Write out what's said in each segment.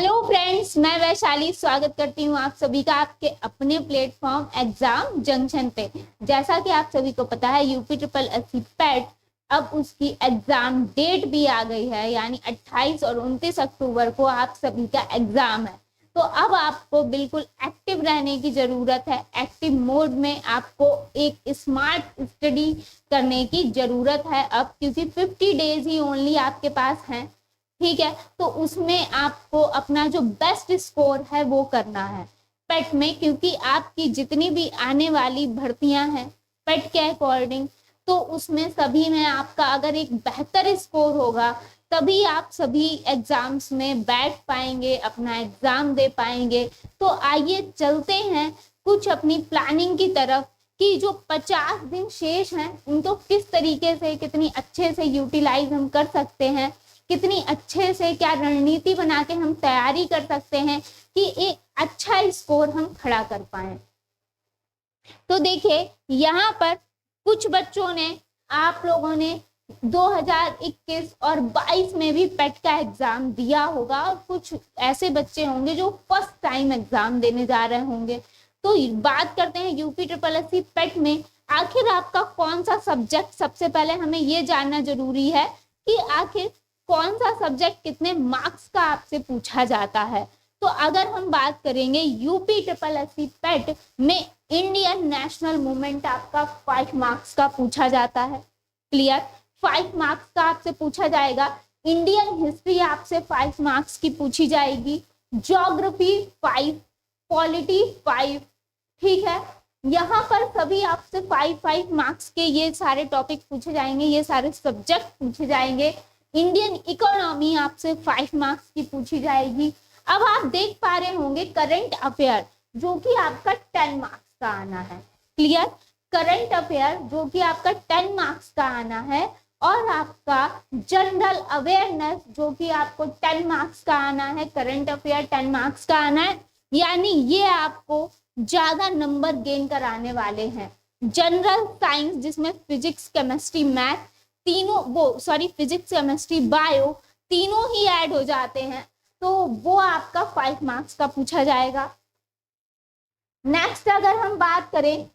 Hello friends, मैं वैशाली स्वागत करती हूँ आप सभी का आपके अपने प्लेटफॉर्म एग्जाम जंक्शन पे। जैसा कि आप सभी को पता है यूपी ट्रिपल एससी पेट अब उसकी एग्जाम डेट भी आ गई है, यानी 28 और 29 अक्टूबर को आप सभी का एग्जाम है। तो अब आपको बिल्कुल एक्टिव रहने की जरूरत है। एक्टिव मोड में आपको एक स्मार्ट स्टडी करने की जरूरत है अब, क्योंकि 50 डेज ही ओनली आपके पास हैं। ठीक है, तो उसमें आपको अपना जो बेस्ट स्कोर है वो करना है पेट में, क्योंकि आपकी जितनी भी आने वाली भर्तियां हैं पेट के अकॉर्डिंग, तो उसमें सभी में आपका अगर एक बेहतर स्कोर होगा तभी आप सभी एग्जाम्स में बैठ पाएंगे, अपना एग्जाम दे पाएंगे। तो आइए चलते हैं कुछ अपनी प्लानिंग की तरफ कि जो 50 दिन शेष हैं उनको किस तरीके से, कितनी अच्छे से यूटिलाइज हम कर सकते हैं, कितनी अच्छे से क्या रणनीति बना के हम तैयारी कर सकते हैं कि एक अच्छा स्कोर हम खड़ा कर पाए। तो देखिए यहाँ पर कुछ बच्चों ने, आप लोगों ने 2021 और 22 में भी पेट का एग्जाम दिया होगा, और कुछ ऐसे बच्चे होंगे जो फर्स्ट टाइम एग्जाम देने जा रहे होंगे। तो बात करते हैं यूपी ट्रिपल एससी पेट में आखिर आपका कौन सा सब्जेक्ट, सबसे पहले हमें ये जानना जरूरी है कि आखिर कौन सा सब्जेक्ट कितने मार्क्स का आपसे पूछा जाता है। तो अगर हम बात करेंगे यूपी ट्रिपल एससी पेट में इंडियन नेशनल मूवमेंट आपका 5 मार्क्स का पूछा जाता है। क्लियर, 5 मार्क्स का आपसे पूछा जाएगा। इंडियन हिस्ट्री आपसे 5 मार्क्स की पूछी जाएगी, ज्योग्राफी 5, पॉलिटी 5। ठीक है, यहाँ पर सभी आपसे 5 मार्क्स के ये सारे टॉपिक पूछे जाएंगे, ये सारे सब्जेक्ट पूछे जाएंगे। इंडियन इकोनॉमी आपसे 5 मार्क्स की पूछी जाएगी। अब आप देख पा रहे होंगे करंट अफेयर जो कि आपका 10 मार्क्स का आना है। क्लियर, करंट अफेयर जो कि आपका 10 मार्क्स का आना है, और आपका जनरल अवेयरनेस जो कि आपको 10 मार्क्स का आना है। करंट अफेयर 10 मार्क्स का आना है, यानी ये आपको ज्यादा नंबर गेन कराने वाले हैं। जनरल साइंस जिसमें फिजिक्स, केमिस्ट्री, मैथ तीनों, फिजिक्स, केमिस्ट्री, बायो तीनों ही ऐड हो जाते हैं, तो वो आपका 5 मार्क्स का पूछा जाएगा। नेक्स्ट अगर हम बात करें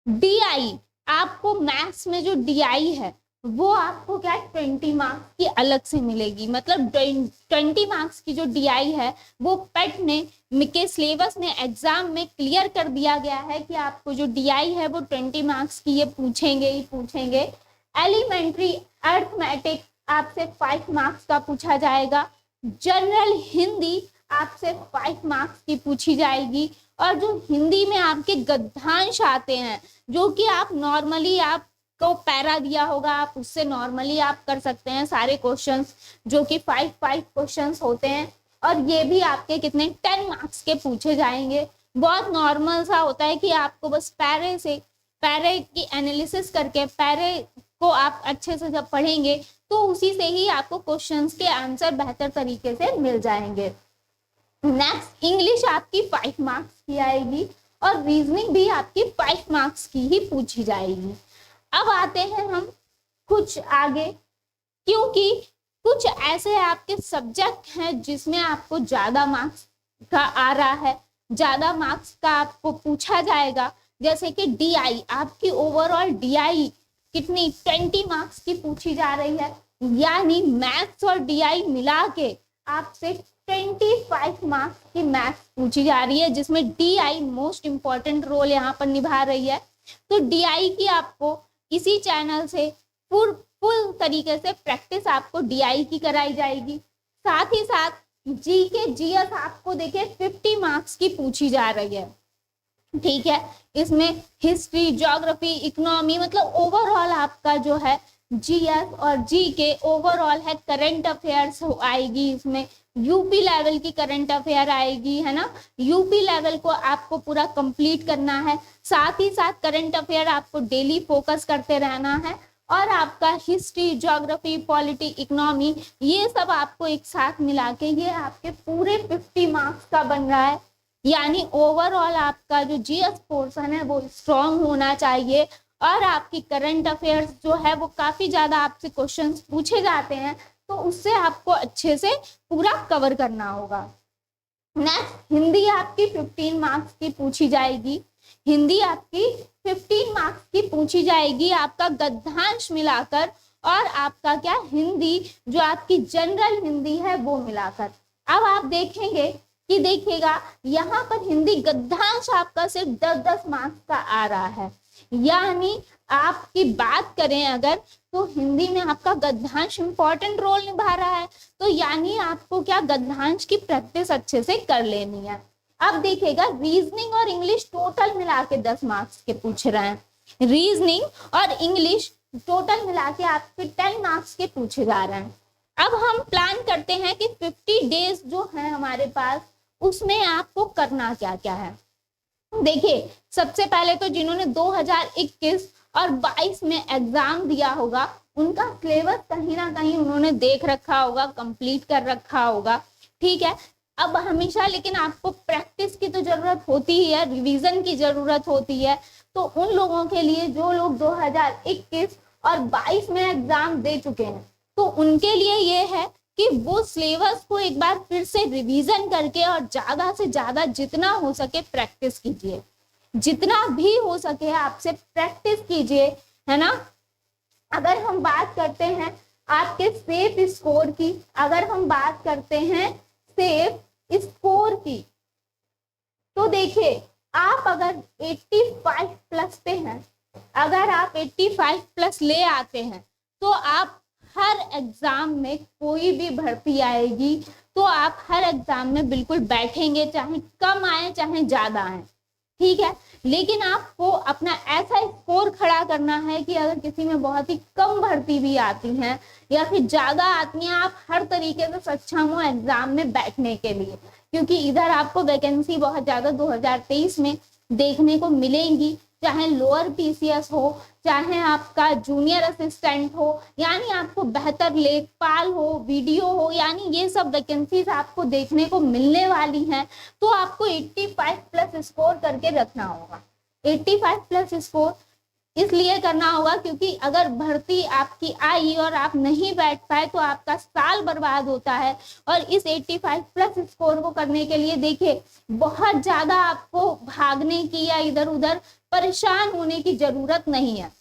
डीआई, आपको मैथ्स में जो डीआई है वो आपको क्या 20 मार्क्स की अलग से मिलेगी। मतलब 20 मार्क्स की जो डीआई है वो पेट ने के सिलेबस ने एग्जाम में क्लियर कर दिया गया है कि आपको जो डीआई है वो 20 मार्क्स की ये पूछेंगे ही पूछेंगे। एलिमेंट्री अर्थमेटिक आपसे 5 मार्क्स का पूछा जाएगा। जनरल हिंदी आपसे 5 मार्क्स की पूछी जाएगी। और जो हिंदी में आपके गद्यांश आते हैं, जो कि आप नॉर्मली आपको पैरा दिया होगा, आप उससे नॉर्मली आप कर सकते हैं सारे क्वेश्चंस, जो कि 5 क्वेश्चंस होते हैं, और ये भी आपके कितने 10 मार्क्स के पूछे जाएंगे। बहुत नॉर्मल सा होता है कि आपको बस पैरे की एनालिसिस करके, पैरे को आप अच्छे से जब पढ़ेंगे तो उसी से ही आपको क्वेश्चंस के आंसर बेहतर तरीके से मिल जाएंगे। नेक्स्ट इंग्लिश आपकी 5 मार्क्स की आएगी, और रीजनिंग भी आपकी 5 मार्क्स की ही पूछी जाएगी। अब आते हैं हम कुछ आगे, क्योंकि कुछ ऐसे आपके सब्जेक्ट हैं जिसमें आपको ज्यादा मार्क्स का आ रहा है, ज्यादा मार्क्स का आपको पूछा जाएगा। जैसे कि डीआई, आपकी ओवरऑल डीआई कितनी 20 मार्क्स की पूछी जा रही है, यानी मैथ्स और डीआई मिला के आपसे 25 मार्क्स की मैथ्स पूछी जा रही है, जिसमें डीआई मोस्ट इंपॉर्टेंट रोल यहाँ पर निभा रही है। तो डीआई की आपको इसी चैनल से फुल तरीके से प्रैक्टिस आपको डीआई की कराई जाएगी। साथ ही साथ जीके जीएस आपको देखिए 50 मार्क्स की पूछी जा रही है। ठीक है, इसमें हिस्ट्री, ज्योग्राफी, इकोनॉमी, मतलब ओवरऑल आपका जो है जीएस और जीके ओवरऑल है। करंट अफेयर्स आएगी, इसमें यूपी लेवल की करंट अफेयर आएगी, है ना। यूपी लेवल को आपको पूरा कंप्लीट करना है। साथ ही साथ करंट अफेयर आपको डेली फोकस करते रहना है, और आपका हिस्ट्री, ज्योग्राफी, पॉलिटी, इकोनॉमी, ये सब आपको एक साथ मिला के ये आपके पूरे 50 मार्क्स का बन रहा है। यानी ओवरऑल आपका जो जीएस पोर्शन है वो स्ट्रॉन्ग होना चाहिए, और आपकी करंट अफेयर्स जो है वो काफी ज्यादा आपसे क्वेश्चंस पूछे जाते हैं, तो उससे आपको अच्छे से पूरा कवर करना होगा। नेक्स्ट, हिंदी आपकी 15 मार्क्स की पूछी जाएगी। हिंदी आपकी 15 मार्क्स की पूछी जाएगी, आपका गद्यांश मिलाकर और आपका क्या हिंदी जो आपकी जनरल हिंदी है वो मिलाकर। अब आप देखेंगे कि देखिएगा यहाँ पर हिंदी गद्यांश आपका सिर्फ 10-10 मार्क्स का आ रहा है, यानी आपकी बात करें अगर तो हिंदी में आपका गद्यांश इंपॉर्टेंट रोल निभा रहा है, तो यानी आपको क्या गद्यांश की प्रैक्टिस अच्छे से कर लेनी है। अब देखिएगा रीजनिंग और इंग्लिश टोटल मिला के 10 मार्क्स के पूछ रहे हैं। रीजनिंग और इंग्लिश टोटल मिला के आपके 10 मार्क्स के पूछे जा रहे हैं। अब हम प्लान करते हैं कि 50 डेज जो है हमारे पास, उसमें आपको करना क्या क्या है। देखिए, सबसे पहले तो जिन्होंने 2021 और 22 में एग्जाम दिया होगा उनका सिलेबस कहीं ना कहीं उन्होंने देख रखा होगा, कंप्लीट कर रखा होगा, ठीक है। अब हमेशा लेकिन आपको प्रैक्टिस की तो जरूरत होती ही है, रिवीजन की जरूरत होती है। तो उन लोगों के लिए जो लोग 2021 और 22 में एग्जाम दे चुके हैं, तो उनके लिए ये है कि वो सिलेबस को एक बार फिर से रिवीजन करके और ज्यादा से ज्यादा जितना हो सके प्रैक्टिस कीजिए, जितना भी हो सके आपसे प्रैक्टिस कीजिए, है ना। अगर हम बात करते हैं आपके सेफ स्कोर की, अगर हम बात करते हैं सेफ स्कोर की, तो देखिए आप अगर 85 प्लस पे हैं, अगर आप 85 प्लस ले आते हैं तो आप हर एग्जाम में कोई भी भर्ती आएगी तो आप हर एग्जाम में बिल्कुल बैठेंगे, चाहे कम आए चाहे ज्यादा आए, ठीक है। लेकिन आपको अपना ऐसा स्कोर खड़ा करना है कि अगर किसी में बहुत ही कम भर्ती भी आती हैं या फिर ज्यादा आती हैं, आप हर तरीके से सक्षम हो एग्जाम में बैठने के लिए, क्योंकि इधर आपको वैकेंसी बहुत ज्यादा 2023 में देखने को मिलेंगी, चाहे लोअर पीसीएस हो, चाहे आपका जूनियर असिस्टेंट हो, यानी आपको बेहतर लेखपाल हो, वीडियो हो, यानी ये सब वैकेंसीज आपको देखने को मिलने वाली हैं। तो आपको 85 प्लस स्कोर करके रखना होगा। 85 प्लस स्कोर इसलिए करना होगा क्योंकि अगर भर्ती आपकी आई और आप नहीं बैठ पाए तो आपका साल बर्बाद होता है। और इस 85 प्लस स्कोर को करने के लिए देखिए बहुत ज्यादा आपको भागने की या इधर उधर परेशान होने की जरूरत नहीं है।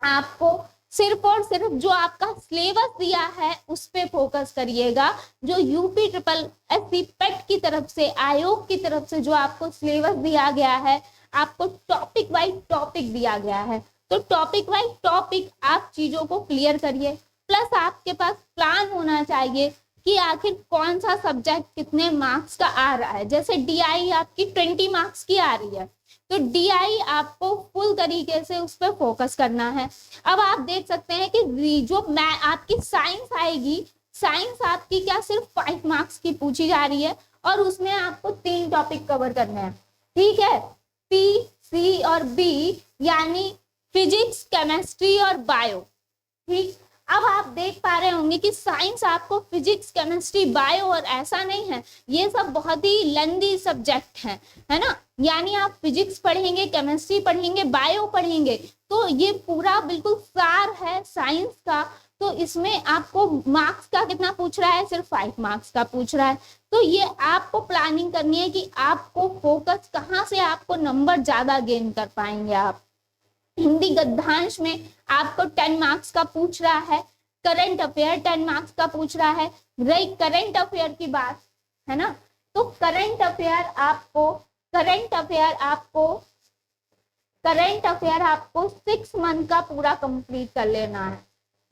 आपको सिर्फ और सिर्फ जो आपका सिलेबस दिया है उस पे फोकस करिएगा। जो यूपी ट्रिपल एससी पेट की तरफ से, आयोग की तरफ से जो आपको सिलेबस दिया गया है, आपको टॉपिक वाइज टॉपिक दिया गया है, तो टॉपिक वाइज टॉपिक आप चीजों को क्लियर करिए। प्लस आपके पास प्लान होना चाहिए कि आखिर कौन सा सब्जेक्ट कितने मार्क्स का आ रहा है। जैसे डीआई आपकी 20 मार्क्स की आ रही है, तो डीआई आपको फुल तरीके से उस पर फोकस करना है। अब आप देख सकते हैं कि जो आपकी साइंस आएगी, साइंस आपकी क्या सिर्फ 5 मार्क्स की पूछी जा रही है और उसमें आपको 3 टॉपिक कवर करने हैं, ठीक है, पी, सी और बी, यानी फिजिक्स, केमिस्ट्री और बायो, ठीक। अब आप देख पा रहे होंगे कि साइंस आपको फिजिक्स, केमिस्ट्री, बायो, और ऐसा नहीं है ये सब बहुत ही लेंदी सब्जेक्ट हैं, है ना। यानी आप फिजिक्स पढ़ेंगे, केमिस्ट्री पढ़ेंगे, बायो पढ़ेंगे, तो ये पूरा बिल्कुल सार है साइंस का। तो इसमें आपको मार्क्स का कितना पूछ रहा है, सिर्फ 5 मार्क्स का पूछ रहा है। तो ये आपको प्लानिंग करनी है कि आपको फोकस कहाँ से आपको नंबर ज्यादा गेन कर पाएंगे आप। हिंदी गद्यांश में आपको 10 मार्क्स का पूछ रहा है, करंट अफेयर 10 मार्क्स का पूछ रहा है। रही करंट अफेयर की बात, है ना, तो करंट अफेयर आपको 6 मंथ का पूरा कंप्लीट कर लेना है,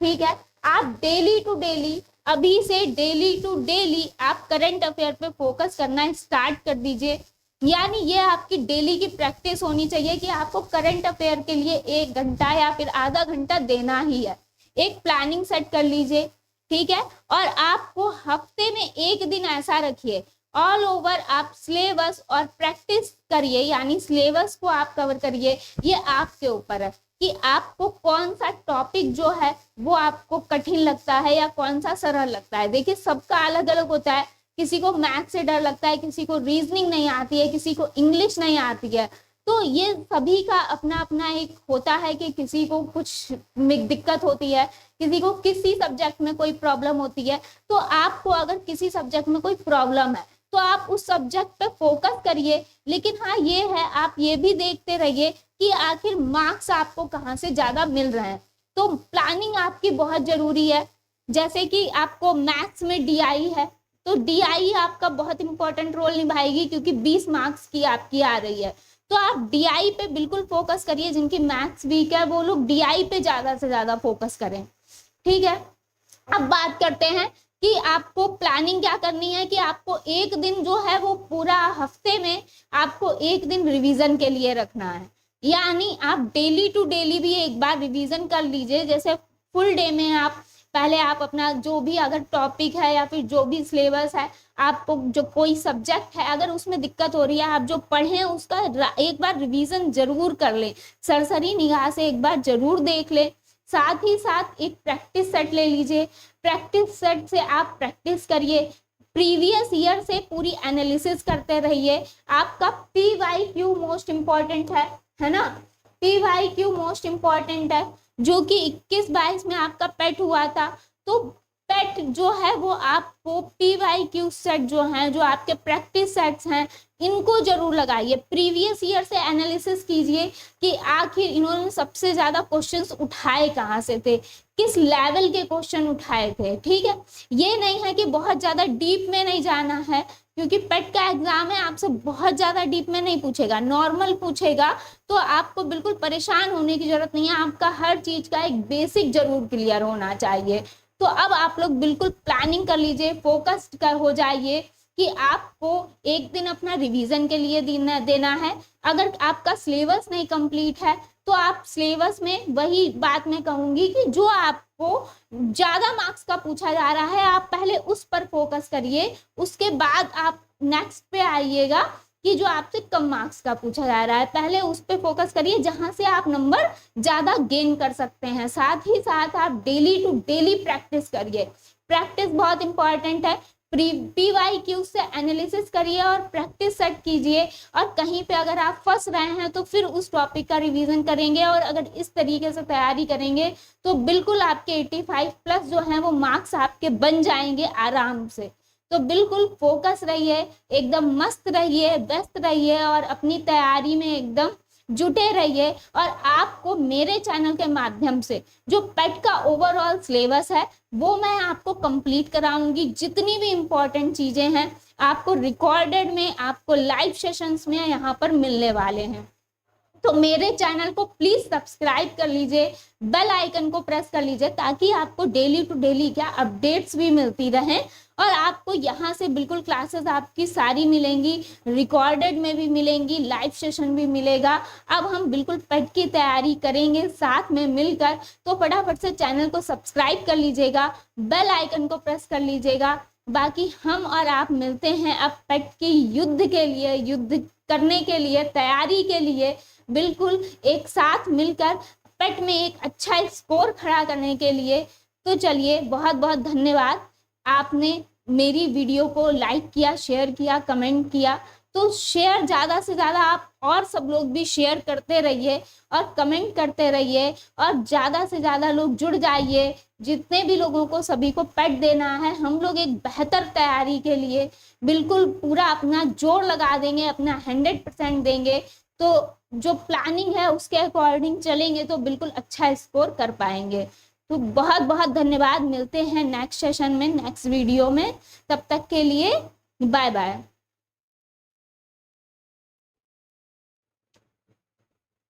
ठीक है। आप डेली टू डेली, अभी से डेली टू डेली आप करंट अफेयर पे फोकस करना स्टार्ट कर दीजिए। यानी ये आपकी डेली की प्रैक्टिस होनी चाहिए कि आपको करंट अफेयर के लिए 1 घंटा या फिर आधा घंटा देना ही है। एक प्लानिंग सेट कर लीजिए, ठीक है। और आपको हफ्ते में 1 दिन ऐसा रखिए, ऑल ओवर आप सिलेबस और प्रैक्टिस करिए, यानी सिलेबस को आप कवर करिए। ये आपके ऊपर है कि आपको कौन सा टॉपिक जो है वो आपको कठिन लगता है या कौन सा सरल लगता है। देखिए सबका अलग अलग होता है, किसी को मैथ से डर लगता है, किसी को रीजनिंग नहीं आती है, किसी को इंग्लिश नहीं आती है। तो ये सभी का अपना अपना एक होता है कि किसी को कुछ दिक्कत होती है, किसी को किसी सब्जेक्ट में कोई प्रॉब्लम होती है। तो आपको अगर किसी सब्जेक्ट में कोई प्रॉब्लम है तो आप उस सब्जेक्ट पे फोकस करिए, लेकिन हाँ ये है आप ये भी देखते रहिए कि आखिर मार्क्स आपको कहाँ से ज्यादा मिल रहे हैं। तो प्लानिंग आपकी बहुत जरूरी है। जैसे कि आपको मैथ्स में डीआई है, तो डीआई आपका बहुत इंपॉर्टेंट रोल निभाएगी क्योंकि 20 मार्क्स की आपकी आ रही है। तो आप डीआई पे बिल्कुल फोकस करिए। जिनकी मैथ्स वीक है वो लोग डीआई पे ज्यादा से ज्यादा फोकस करें, ठीक है। अब बात करते हैं कि आपको प्लानिंग क्या करनी है, कि आपको एक दिन जो है वो पूरा हफ्ते में आपको एक दिन रिवीजन के लिए रखना है। यानी आप डेली टू डेली भी एक बार रिवीजन कर लीजिए। जैसे फुल डे में आप पहले आप अपना जो भी अगर टॉपिक है या फिर जो भी सिलेबस है, आपको जो कोई सब्जेक्ट है अगर उसमें दिक्कत हो रही है, आप जो पढ़े उसका एक बार रिवीजन जरूर कर लें, सरसरी निगाह से एक बार जरूर देख लें। साथ ही साथ एक प्रैक्टिस सेट ले लीजिए। प्रैक्टिस सेट से आप प्रैक्टिस करिए, प्रीवियस ईयर से पूरी एनालिसिस करते रहिए। आपका PYQ मोस्ट इम्पॉर्टेंट है ना, PYQ मोस्ट इम्पॉर्टेंट है, जो कि 21-22 में आपका पेट हुआ था। तो पेट जो है वो आपको PYQ सेट जो है, जो आपके प्रैक्टिस सेट्स हैं, इनको जरूर लगाइए। प्रीवियस ईयर से एनालिसिस कीजिए कि आखिर इन्होंने सबसे ज्यादा क्वेश्चंस उठाए कहाँ से थे, किस लेवल के क्वेश्चन उठाए थे, ठीक है। ये नहीं है कि बहुत ज्यादा डीप में नहीं जाना है, क्योंकि पेट का एग्जाम है, आपसे बहुत ज्यादा डीप में नहीं पूछेगा, नॉर्मल पूछेगा। तो आपको बिल्कुल परेशान होने की जरूरत नहीं है, आपका हर चीज का एक बेसिक जरूर क्लियर होना चाहिए। तो अब आप लोग बिल्कुल प्लानिंग कर लीजिए, फोकस्ड हो जाइए कि आपको एक दिन अपना रिवीजन के लिए देना है। अगर आपका सिलेबस नहीं कंप्लीट है तो आप सिलेबस में, वही बात मैं कहूंगी कि जो आपको ज्यादा मार्क्स का पूछा जा रहा है आप पहले उस पर फोकस करिए, उसके बाद आप नेक्स्ट पे आइएगा कि जो आपसे कम मार्क्स का पूछा जा रहा है, पहले उस पे फोकस करिए जहां से आप नंबर ज्यादा गेन कर सकते हैं। साथ ही साथ आप डेली टू डेली प्रैक्टिस करिए, प्रैक्टिस बहुत इंपॉर्टेंट है। PYQ से एनालिसिस करिए और प्रैक्टिस सेट कीजिए, और कहीं पे अगर आप फंस रहे हैं तो फिर उस टॉपिक का रिवीजन करेंगे, और अगर इस तरीके से तैयारी करेंगे तो बिल्कुल आपके 85+ जो है वो मार्क्स आपके बन जाएंगे आराम से। तो बिल्कुल फोकस रहिए, एकदम मस्त रहिए, व्यस्त रहिए और अपनी तैयारी में एकदम जुटे रहिए। और आपको मेरे चैनल के माध्यम से जो पेट का ओवरऑल सिलेबस है वो मैं आपको कंप्लीट कराऊंगी। जितनी भी इम्पोर्टेंट चीजें हैं आपको रिकॉर्डेड में, आपको लाइव सेशंस में यहाँ पर मिलने वाले हैं। तो मेरे चैनल को प्लीज सब्सक्राइब कर लीजिए, बेल आइकन को प्रेस कर लीजिए, ताकि आपको डेली टू डेली क्या अपडेट्स भी मिलती रहें। और आपको यहाँ से बिल्कुल क्लासेस आपकी सारी मिलेंगी, रिकॉर्डेड में भी मिलेंगी, लाइव सेशन भी मिलेगा। अब हम बिल्कुल पेट की तैयारी करेंगे साथ में मिलकर। तो फटाफट से चैनल को सब्सक्राइब कर लीजिएगा, बेल आइकन को प्रेस कर लीजिएगा। बाकी हम और आप मिलते हैं अब पेट की युद्ध के लिए, युद्ध करने के लिए, तैयारी के लिए, बिल्कुल एक साथ मिलकर पेट में एक अच्छा स्कोर खड़ा करने के लिए। तो चलिए, बहुत बहुत धन्यवाद, आपने मेरी वीडियो को लाइक किया, शेयर किया, कमेंट किया। तो शेयर ज़्यादा से ज़्यादा आप और सब लोग भी शेयर करते रहिए और कमेंट करते रहिए, और ज़्यादा से ज़्यादा लोग जुड़ जाइए। जितने भी लोगों को, सभी को पेट देना है। हम लोग एक बेहतर तैयारी के लिए बिल्कुल पूरा अपना जोर लगा देंगे, अपना 100% देंगे। तो जो प्लानिंग है उसके अकॉर्डिंग चलेंगे तो बिल्कुल अच्छा स्कोर कर पाएंगे। तो बहुत बहुत धन्यवाद, मिलते हैं नेक्स्ट सेशन में, नेक्स्ट वीडियो में। तब तक के लिए बाय बाय।